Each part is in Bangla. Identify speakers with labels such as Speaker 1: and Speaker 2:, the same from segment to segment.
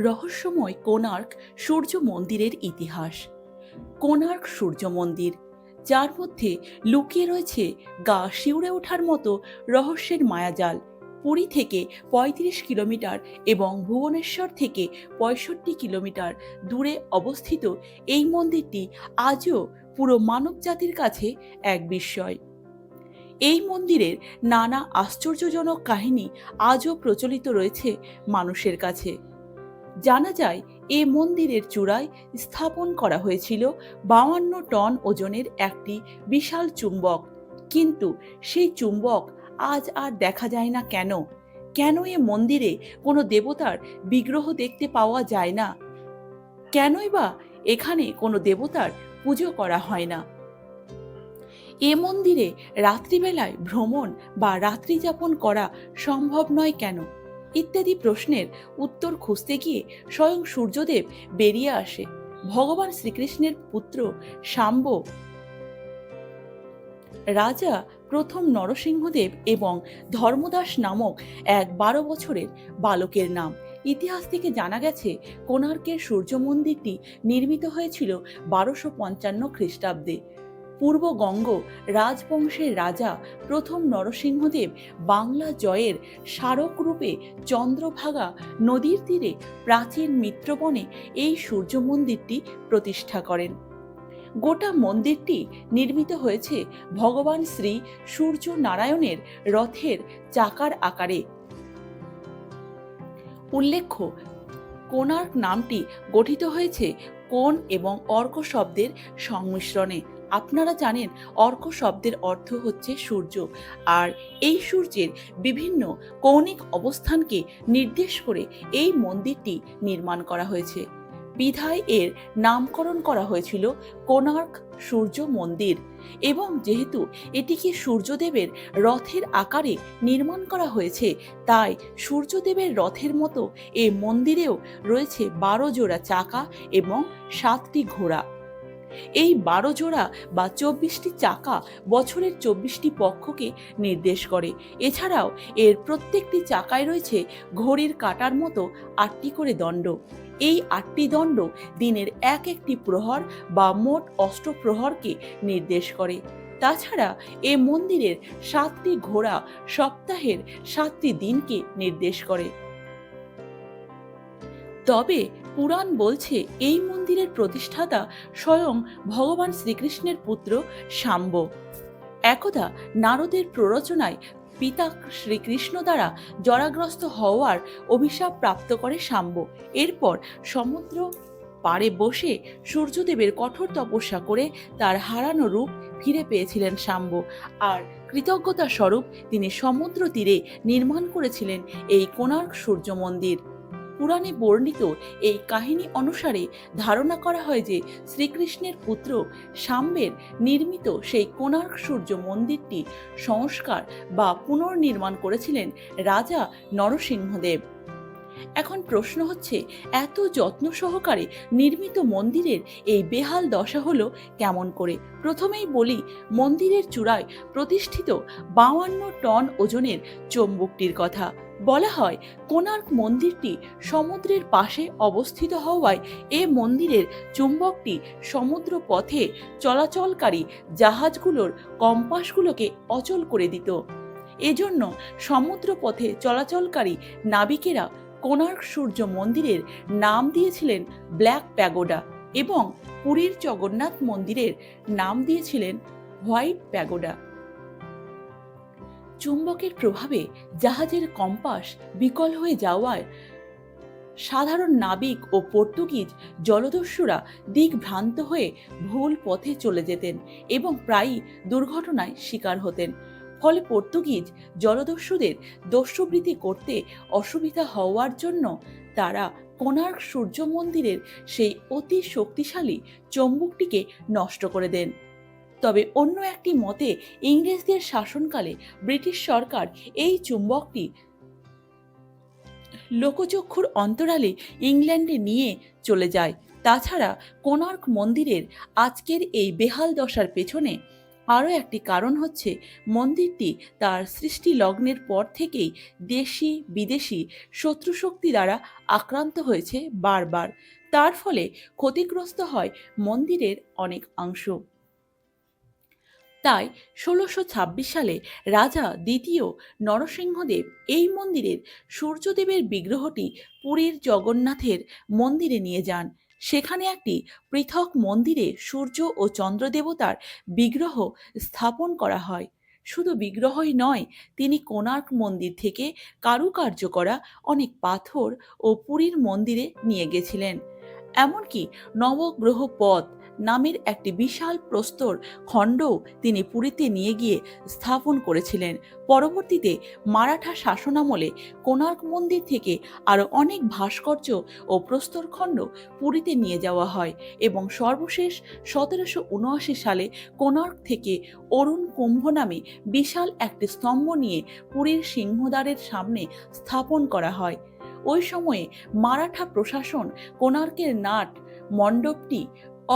Speaker 1: রহস্যময় কোণার্ক সূর্য মন্দিরের ইতিহাস। কোণার্ক সূর্য মন্দির, যার মধ্যে লুকিয়ে রয়েছে গা শিউরে ওঠার মতো রহস্যের মায়াজাল। পুরী থেকে ৩৫ কিলোমিটার এবং ভুবনেশ্বর থেকে ৬৫ কিলোমিটার দূরে অবস্থিত এই মন্দিরটি আজও পুরো মানবজাতির কাছে এক বিস্ময়। এই মন্দিরের নানা আশ্চর্যজনক কাহিনী আজও প্রচলিত রয়েছে মানুষের কাছে। জানা যায় এ মন্দিরের চূড়ায় স্থাপন করা হয়েছিল ৫২ টন ওজনের একটি বিশাল চুম্বক, কিন্তু সেই চুম্বক আজ আর দেখা যায় না কেন? কেন এ মন্দিরে কোনো দেবতার বিগ্রহ দেখতে পাওয়া যায় না? কেনই বা এখানে কোনো দেবতার পুজো করা হয় না? এ মন্দিরে রাত্রিবেলায় ভ্রমণ বা রাত্রিযাপন করা সম্ভব নয় কেন, ইত্যাদি প্রশ্নের উত্তর খুঁজতে গিয়ে স্বয়ং সূর্যদেব বেরিয়ে আসে। ভগবান শ্রীকৃষ্ণের পুত্র শাম্ব রাজা প্রথম নরসিংহদেব এবং ধর্মদাস নামক এক ১২ বছরের বালকের নাম। ইতিহাস থেকে জানা গেছে কোণার্কের সূর্য মন্দিরটি নির্মিত হয়েছিল ১২৫৫ খ্রিস্টাব্দে। পূর্বগঙ্গ রাজবংশের রাজা প্রথম নরসিংহদেব বাংলা জয়ের স্মারক রূপে চন্দ্রভাগা নদীর তীরে প্রাচীন মিত্রবনে এই সূর্য মন্দিরটি প্রতিষ্ঠা করেন। গোটা মন্দিরটি নির্মিত হয়েছে ভগবান শ্রী সূর্য নারায়ণের রথের চাকার আকারে। উল্লেখ্য, কোণার্ক নামটি গঠিত হয়েছে কোণ এবং অর্ক শব্দের সংমিশ্রণে। আপনারা জানেন অর্ক শব্দের অর্থ হচ্ছে সূর্য, আর এই সূর্যের বিভিন্ন কৌণিক অবস্থানকে নির্দেশ করে এই মন্দিরটি নির্মাণ করা হয়েছে। বিধায় এর নামকরণ করা হয়েছিল কোণার্ক সূর্য মন্দির। এবং যেহেতু এটিকে সূর্যদেবের রথের আকারে নির্মাণ করা হয়েছে, তাই সূর্যদেবের রথের মতো এই মন্দিরেও রয়েছে ১২ জোড়া চাকা এবং ৭টি ঘোড়া। এই ১২ জোড়া বা ২৪টি চাকা বছরের ২৪টি পক্ষকে নির্দেশ করে। এছাড়াও এর প্রত্যেকটি চাকায় রয়েছে ঘড়ির কাঁটার মতো ৮টি করে দণ্ড। এই ৮টি দণ্ড দিনের এক একটি প্রহর বা মোট অষ্টপ্রহরকে নির্দেশ করে। তাছাড়া এ মন্দিরের ৭টি ঘোড়া সপ্তাহের ৭টি দিনকে নির্দেশ করে। তবে পুরাণ বলছে এই মন্দিরের প্রতিষ্ঠাতা স্বয়ং ভগবান শ্রীকৃষ্ণের পুত্র শাম্ব। একদা নারদের প্ররোচনায় পিতা শ্রীকৃষ্ণ দ্বারা জরাগ্রস্ত হওয়ার অভিশাপ প্রাপ্ত করে শাম্ব। এরপর সমুদ্র পাড়ে বসে সূর্যদেবের কঠোর তপস্যা করে তার হারানো রূপ ফিরে পেয়েছিলেন শাম্ব, আর কৃতজ্ঞতা স্বরূপ তিনি সমুদ্র তীরে নির্মাণ করেছিলেন এই কোণার্ক সূর্য মন্দির। পুরাণে বর্ণিত এই কাহিনী অনুসারে ধারণা করা হয় যে শ্রীকৃষ্ণের পুত্র শাম্বের নির্মিত সেই কোণার্ক সূর্য মন্দিরটি সংস্কার বা পুনর্নির্মাণ করেছিলেন রাজা নরসিংহদেব। এখন প্রশ্ন হচ্ছে, এত যত্ন সহকারে নির্মিত মন্দিরের এই বেহাল দশা হলো কেমন করে? প্রথমেই বলি মন্দিরের চূড়ায় প্রতিষ্ঠিত ৫২ টন ওজনের চম্বুকটির কথা। বলা হয় কোণার্ক মন্দিরটি সমুদ্রের পাশে অবস্থিত হওয়ায় এ মন্দিরের চুম্বকটি সমুদ্র পথে চলাচলকারী জাহাজগুলোর কম্পাসগুলোকে অচল করে দিত। এজন্য সমুদ্র পথে চলাচলকারী নাবিকেরা কোণার্ক সূর্য মন্দিরের নাম দিয়েছিলেন ব্ল্যাক প্যাগোডা এবং পুরীর জগন্নাথ মন্দিরের নাম দিয়েছিলেন হোয়াইট প্যাগোডা। চুম্বকের প্রভাবে জাহাজের কম্পাস বিকল হয়ে যাওয়ায় সাধারণ নাবিক ও পর্তুগিজ জলদস্যুরা দিকভ্রান্ত হয়ে ভুল পথে চলে যেতেন এবং প্রায়ই দুর্ঘটনায় শিকার হতেন। ফলে পর্তুগিজ জলদস্যুদের দস্যুবৃত্তি করতে অসুবিধা হওয়ার জন্য তারা কোণার্ক সূর্য মন্দিরের সেই অতি শক্তিশালী চম্বুকটিকে নষ্ট করে দেন। তবে অন্য একটি মতে ইংরেজদের শাসনকালে ব্রিটিশ সরকার এই চুম্বকটি লোকচক্ষুর অন্তরালে ইংল্যান্ডে নিয়ে চলে যায়। তাছাড়া কোণার্ক মন্দিরের আজকের এই বেহাল দশার পেছনে আরও একটি কারণ হচ্ছে মন্দিরটি তার সৃষ্টি লগ্নের পর থেকেই দেশি বিদেশি শত্রুশক্তি দ্বারা আক্রান্ত হয়েছে বারবার। তার ফলে ক্ষতিগ্রস্ত হয় মন্দিরের অনেক অংশ। তাই ১৬২৬ সালে রাজা দ্বিতীয় নরসিংহদেব এই মন্দিরের সূর্যদেবের বিগ্রহটি পুরীর জগন্নাথের মন্দিরে নিয়ে যান। সেখানে একটি পৃথক মন্দিরে সূর্য ও চন্দ্র দেবতার বিগ্রহ স্থাপন করা হয়। শুধু বিগ্রহই নয়, তিনি কোণার্ক মন্দির থেকে কারুকার্য করা অনেক পাথর ও পুরীর মন্দিরে নিয়ে গেছিলেন। এমনকি নবগ্রহ পথ নামের একটি বিশাল প্রস্তর খণ্ডও তিনি পুরীতে নিয়ে গিয়ে স্থাপন করেছিলেন। পরবর্তীতে মারাঠা শাসনামলে কোণার্ক মন্দির থেকে আরও অনেক ভাস্কর্য ও প্রস্তরখণ্ড পুরীতে নিয়ে যাওয়া হয় এবং সর্বশেষ ১৭৭৯ সালে কোণার্ক থেকে অরুণ কুম্ভ নামে বিশাল একটি স্তম্ভ নিয়ে পুরীর সিংহদ্বারের সামনে স্থাপন করা হয়। ওই সময়ে মারাঠা প্রশাসন কোণার্কের নাট মণ্ডপটি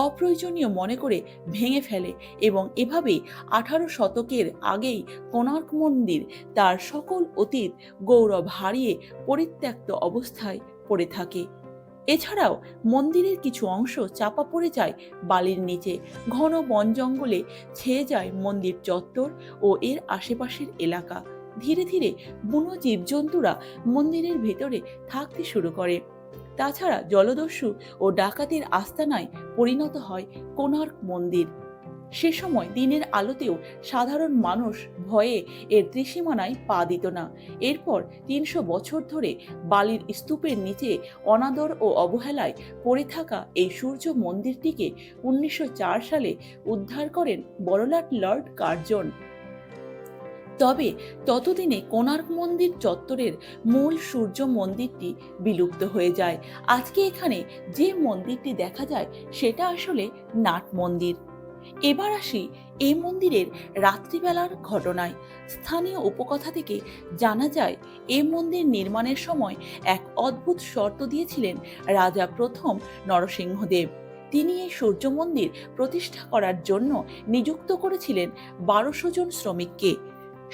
Speaker 1: অপ্রয়োজনীয় মনে করে ভেঙে ফেলে এবং এভাবেই ১৮ শতকের আগেই কোণার্ক মন্দির তার সকল অতীত গৌরব হারিয়ে পরিত্যক্ত অবস্থায় পড়ে থাকে। এছাড়াও মন্দিরের কিছু অংশ চাপা পড়ে যায় বালির নিচে। ঘন বন জঙ্গলে ছেয়ে যায় মন্দির চত্বর ও এর আশেপাশের এলাকা। ধীরে ধীরে বুনো জীবজন্তুরা মন্দিরের ভেতরে থাকতে শুরু করে। তাছাড়া জলদস্যু ও ডাকাতের আস্তানায় পরিণত হয় কোণার্ক মন্দির। সে সময় দিনের আলোতেও সাধারণ মানুষ ভয়ে এর ত্রিসীমানায় পা দিত না। এরপর ৩০০ বছর ধরে বালির স্তূপের নিচে অনাদর ও অবহেলায় পড়ে থাকা এই সূর্য মন্দিরটিকে ১৯০৪ সালে উদ্ধার করেন বড়লাট লর্ড কার্জন। তবে ততদিনে কোণার্ক মন্দির চত্বরের মূল সূর্য মন্দিরটি বিলুপ্ত হয়ে যায়। আজকে এখানে যে মন্দিরটি দেখা যায় সেটা আসলে নাট মন্দির। এবার আসি এই মন্দিরের রাত্রিবেলার ঘটনায়। স্থানীয় উপকথা থেকে জানা যায় এই মন্দির নির্মাণের সময় এক অদ্ভুত শর্ত দিয়েছিলেন রাজা প্রথম নরসিংহদেব। তিনি এই সূর্য মন্দির প্রতিষ্ঠা করার জন্য নিযুক্ত করেছিলেন ১২০০ জন শ্রমিককে।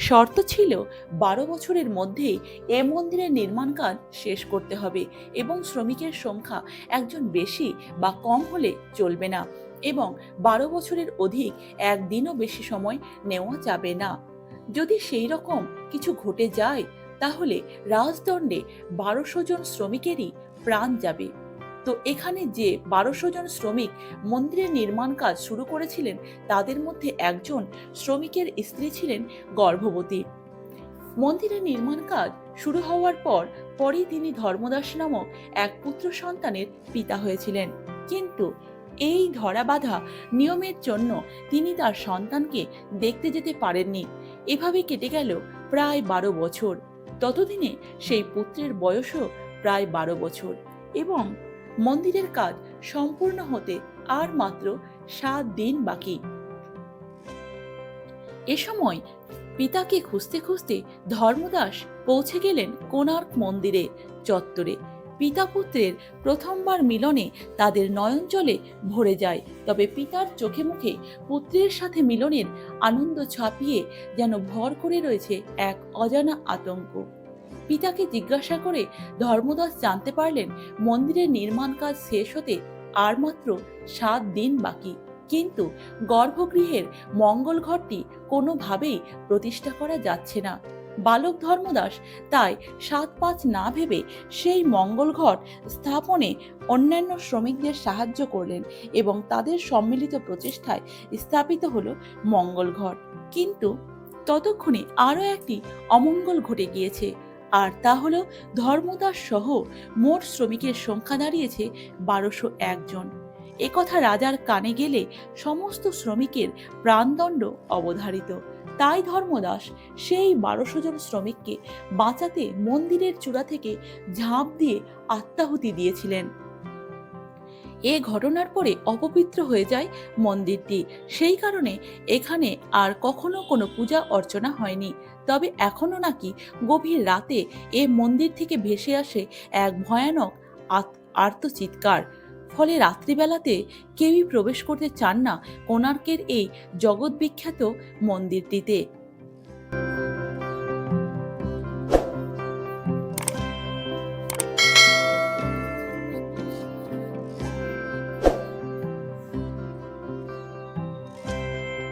Speaker 1: শর্ত ছিল ১২ বছরের মধ্যেই এ মন্দিরের নির্মাণ কাজ শেষ করতে হবে এবং শ্রমিকের সংখ্যা একজন বেশি বা কম হলে চলবে না এবং ১২ বছরের অধিক একদিনও বেশি সময় নেওয়া যাবে না। যদি সেই রকম কিছু ঘটে যায় তাহলে রাজদণ্ডে ১২০০ জন শ্রমিকেরই প্রাণ যাবে। তো এখানে যে ১২০০ জন শ্রমিক মন্দিরের নির্মাণ কাজ শুরু করেছিলেন তাদের মধ্যে একজন শ্রমিকের স্ত্রী ছিলেন গর্ভবতী। মন্দিরের নির্মাণ কাজ শুরু হওয়ার পরই তিনি ধর্মদাস নামক এক পুত্র সন্তানের পিতা হয়েছিলেন। কিন্তু এই ধরাবাঁধা নিয়মের জন্য তিনি তার সন্তানকে দেখতে যেতে পারেননি। এভাবে কেটে গেল প্রায় ১২ বছর। ততদিনে সেই পুত্রের বয়সও প্রায় ১২ বছর এবং মন্দিরের কাজ সম্পূর্ণ হতে আর মাত্র ৭ দিন বাকি। এ সময় পিতাকে খুঁজতে খুঁজতে ধর্মদাস পৌঁছে গেলেন কোণার্ক মন্দিরে চত্বরে। পিতা পুত্রের প্রথমবার মিলনে তাদের নয়ন জলে ভরে যায়। তবে পিতার চোখে মুখে পুত্রের সাথে মিলনের আনন্দ ছাপিয়ে যেন ভর করে রয়েছে এক অজানা আতঙ্ক। পিতাকে জিজ্ঞাসা করে ধর্মদাস জানতে পারলেন মন্দিরের নির্মাণ কাজ শেষ হতে আর মাত্র ৭ দিন বাকি, কিন্তু গর্ভগৃহের মঙ্গল ঘরটি কোনোভাবেই প্রতিষ্ঠা করা যাচ্ছে না। বালক ধর্মদাস তাই ৭-৫ না ভেবে সেই মঙ্গল ঘর স্থাপনে অন্যান্য শ্রমিকদের সাহায্য করলেন এবং তাদের সম্মিলিত প্রচেষ্টায় স্থাপিত হলো মঙ্গল ঘর। কিন্তু ততক্ষণে আরও একটি অমঙ্গল ঘটে গিয়েছে, আর তা হলো ধর্মদাস সহ মোট শ্রমিকের সংখ্যা দাঁড়িয়েছে ১২০১ জন। একথা রাজার কানে গেলে সমস্ত শ্রমিকের প্রাণদণ্ড অবধারিত। তাই ধর্মদাস সেই ১২০০ জন শ্রমিককে বাঁচাতে মন্দিরের চূড়া থেকে ঝাঁপ দিয়ে আত্মাহুতি দিয়েছিলেন। এ ঘটনার পরে অপবিত্র হয়ে যায় মন্দিরটি। সেই কারণে এখানে আর কখনো কোনো পূজা অর্চনা হয়নি। তবে এখনো নাকি গভীর রাতে এ মন্দির থেকে ভেসে আসে এক ভয়ানক আর্তচিৎকার। ফলে রাত্রিবেলাতে কেউই প্রবেশ করতে চান না কোণার্কের এই জগৎবিখ্যাত মন্দিরটিতে।